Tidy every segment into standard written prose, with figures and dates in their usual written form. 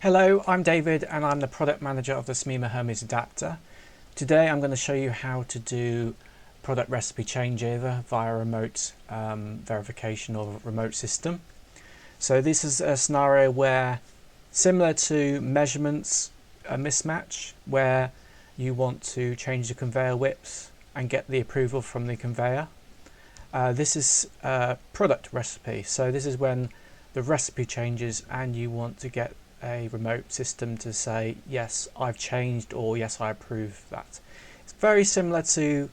Hello, I'm David and I'm the product manager of the SMEMA Hermes adapter. Today I'm going to show you how to do product recipe changeover via remote verification or remote system. So this is a scenario where, similar to measurements, a mismatch, where you want to change the conveyor width and get the approval from the conveyor. This is a product recipe, so this is when the recipe changes and you want to get a remote system to say yes, I've changed, or yes, I approve that. It's very similar to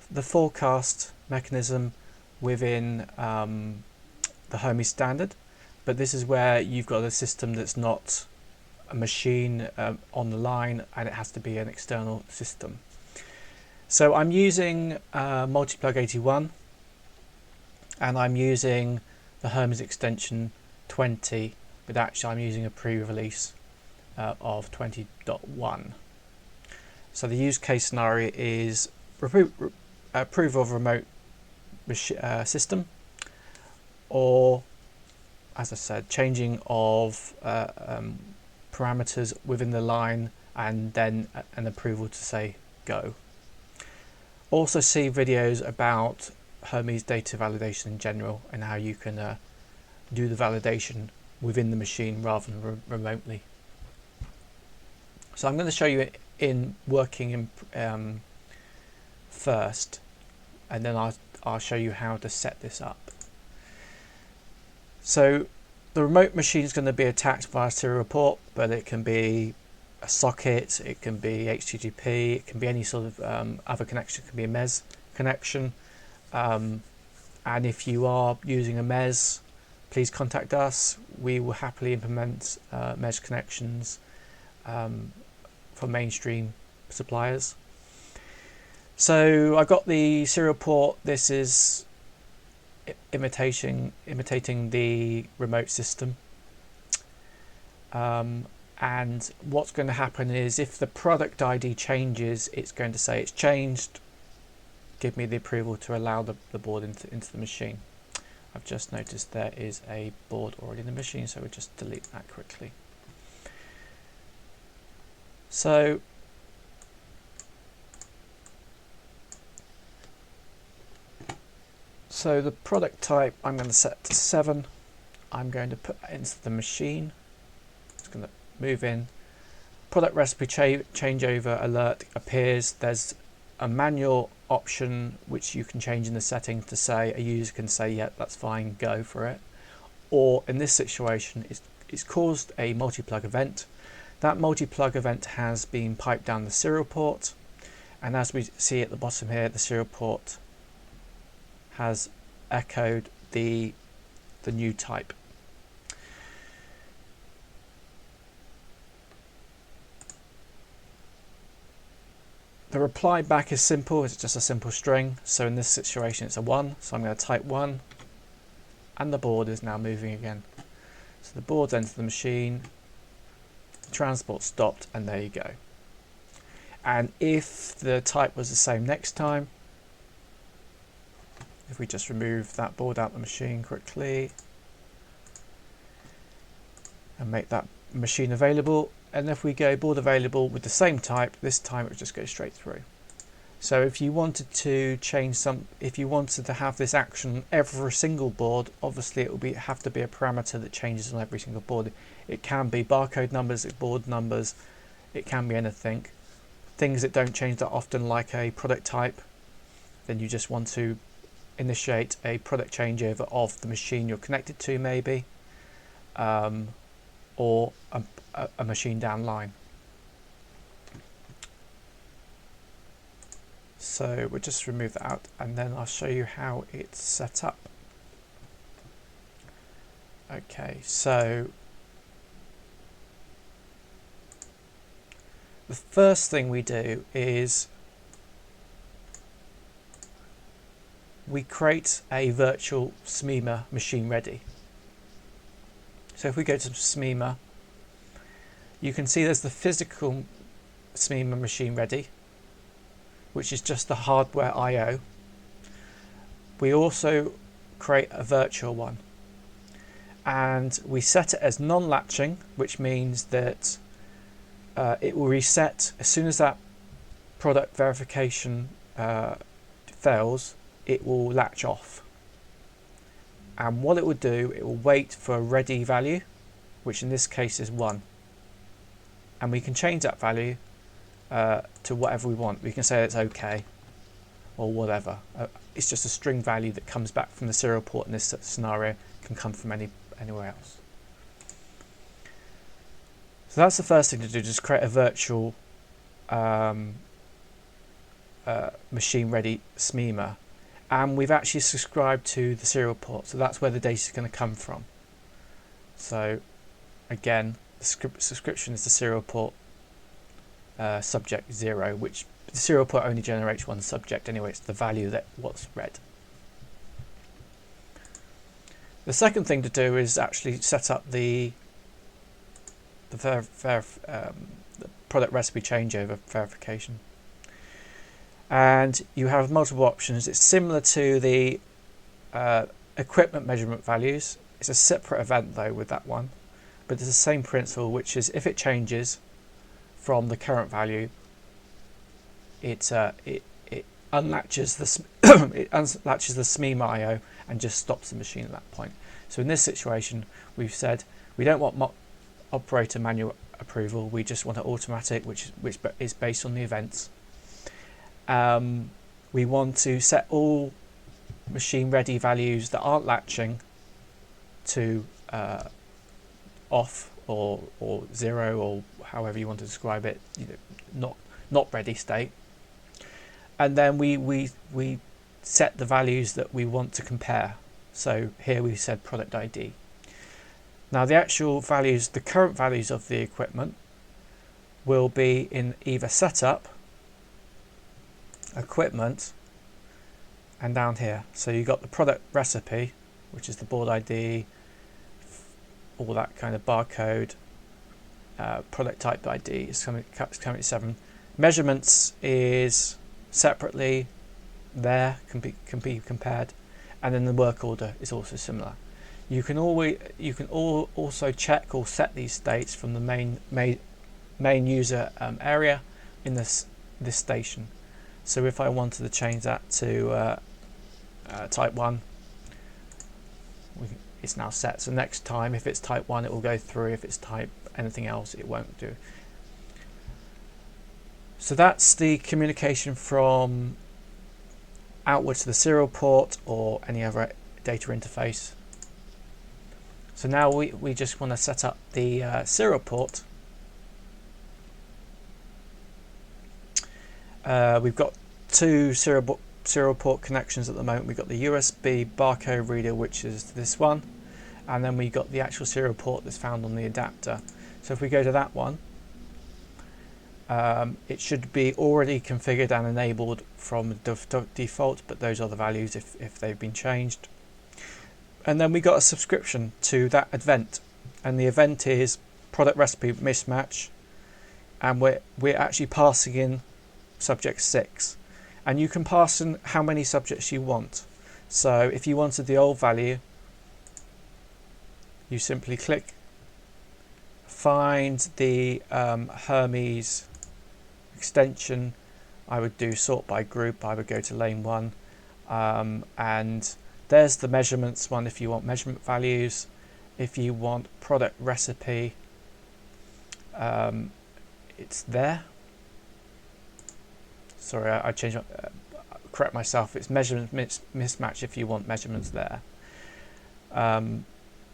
the forecast mechanism within the Hermes standard, but this is where you've got a system that's not a machine on the line, and it has to be an external system. So I'm using Multiplug 81, and I'm using the Hermes extension 20, but actually I'm using a pre-release of 20.1. So the use case scenario is approval of remote system, or, as I said, changing of parameters within the line, and then an approval to say go. Also see videos about Hermes data validation in general and how you can do the validation within the machine rather than remotely. So I'm going to show you in working in first, and then I'll show you how to set this up. So the remote machine is going to be attacked via serial port, but it can be a socket, it can be HTTP, it can be any sort of other connection. It can be a MES connection, and if you are using a MES, please contact us. We will happily implement MES connections for mainstream suppliers. So I've got the serial port. This is imitating the remote system. And what's going to happen is, if the product ID changes, it's going to say it's changed. Give me the approval to allow the board into the machine. I've just noticed there is a board already in the machine, so we'll just delete that quickly. So the product type I'm going to set to 7. I'm going to put that into the machine. It's going to move in. Product recipe changeover alert appears. There's a manual option which you can change in the setting to say, a user can say, yeah, that's fine, go for it. Or in this situation, it's caused a multi-plug event. That multi-plug event has been piped down the serial port, and as we see at the bottom here, the serial port has echoed the new type. The reply back is simple, it's just a simple string. So in this situation it's a 1, so I'm going to type 1, and the board is now moving again. So the board's entered the machine, transport stopped, and there you go. And if the type was the same next time, if we just remove that board out of the machine quickly and make that machine available, and if we go board available with the same type, this time it would just go straight through. So if you wanted to change if you wanted to have this action every single board, obviously it will have to be a parameter that changes on every single board. It can be barcode numbers, board numbers, it can be anything. Things that don't change that often, like a product type, then you just want to initiate a product changeover of the machine you're connected to, maybe, or a machine downline. So we'll just remove that out, and then I'll show you how it's set up. Okay, so the first thing we do is we create a virtual SMEMA machine ready. So if we go to SMEMA, you can see there's the physical SMEMA machine ready, which is just the hardware I/O. We also create a virtual one, and we set it as non-latching, which means that it will reset as soon as that product verification fails. It will latch off, and what it will do, it will wait for a ready value, which in this case is 1, and we can change that value to whatever we want. We can say it's OK or whatever. It's just a string value that comes back from the serial port in this scenario, can come from anywhere else. So that's the first thing to do, just create a virtual machine ready SMEMA, and we've actually subscribed to the serial port, so that's where the data is going to come from. So again, the subscription is the serial port subject 0, which the serial port only generates one subject anyway. It's the value that what's read. The second thing to do is actually set up the product recipe changeover verification, and you have multiple options. It's similar to the equipment measurement values. It's a separate event though with that one, but it's the same principle, which is if it changes from the current value, it unlatches the unlatches the SMEMA IO and just stops the machine at that point. So in this situation, we've said we don't want operator manual approval. We just want it automatic, which is based on the events. We want to set all machine ready values that aren't latching to off or 0, or however you want to describe it, not ready state. And then we set the values that we want to compare. So here we said product ID. Now the actual values, the current values of the equipment, will be in either setup, equipment, and down here. So you got the product recipe, which is the board ID, all that kind of barcode, product type ID is coming 7. Measurements is separately there, can be compared, and then the work order is also similar. You can also check or set these states from the main user area in this station. So if I wanted to change that to type 1, it's now set. So next time, if it's type 1, it will go through. If it's type anything else, it won't do. So that's the communication from outward to the serial port or any other data interface. So now we just want to set up the serial port. We've got 2 serial port connections at the moment. We've got the USB barcode reader, which is this one, and then we got the actual serial port that's found on the adapter. So if we go to that one, it should be already configured and enabled from default, but those are the values if they've been changed. And then we got a subscription to that event, and the event is product recipe mismatch, and we're actually passing in subject 6, and you can pass in how many subjects you want. So if you wanted the old value, you simply click, find the Hermes extension. I would do sort by group. I would go to lane 1, and there's the measurements one if you want measurement values. If you want product recipe, it's there. Sorry, I changed. Correct myself. It's measurement mismatch if you want measurements there.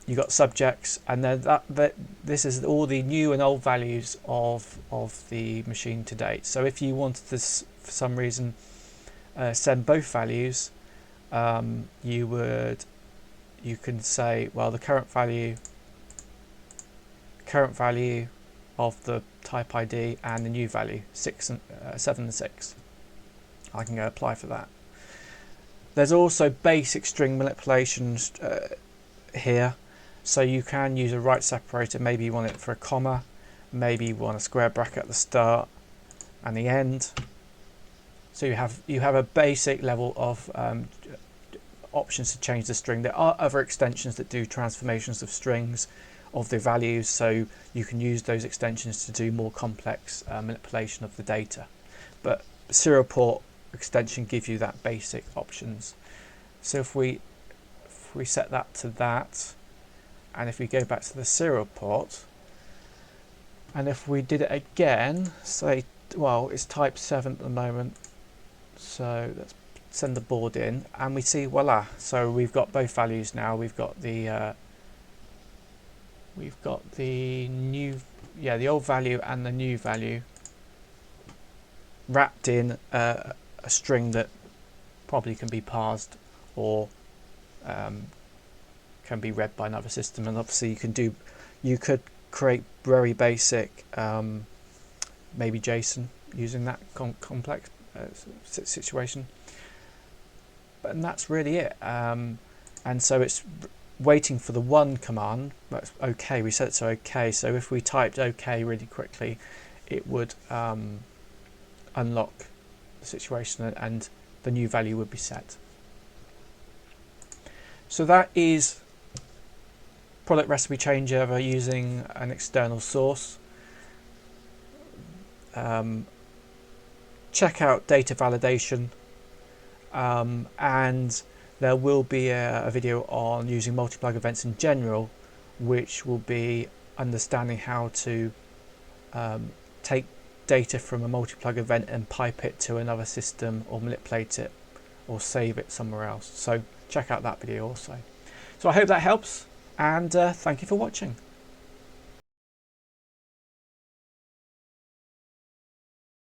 You got subjects, and then this is all the new and old values of the machine to date. So if you wanted to, for some reason, send both values, you can say, well, the current value of the type ID and the new value 7 and 6. I can go apply for that. There's also basic string manipulations here, so you can use a right separator. Maybe you want it for a comma, maybe you want a square bracket at the start and the end. So you have a basic level of options to change the string. There are other extensions that do transformations of strings of the values, so you can use those extensions to do more complex manipulation of the data. But serial port extension gives you that basic options. So if we set that to that, and if we go back to the serial port, and if we did it again, say, well, it's type 7 at the moment, so let's send the board in, and we see, voila, so we've got both values now. We've got the new, the old value and the new value wrapped in a string that probably can be parsed or can be read by another system. And obviously you could create very basic maybe JSON using that complex situation, and that's really it. And so it's waiting for the one command. That's OK. We set it to OK. So if we typed OK really quickly, it would unlock the situation and the new value would be set. So that is product recipe changeover using an external source. Check out data validation, and there will be a video on using multi-plug events in general, which will be understanding how to take data from a multi-plug event and pipe it to another system, or manipulate it, or save it somewhere else. So check out that video also. So I hope that helps, and thank you for watching.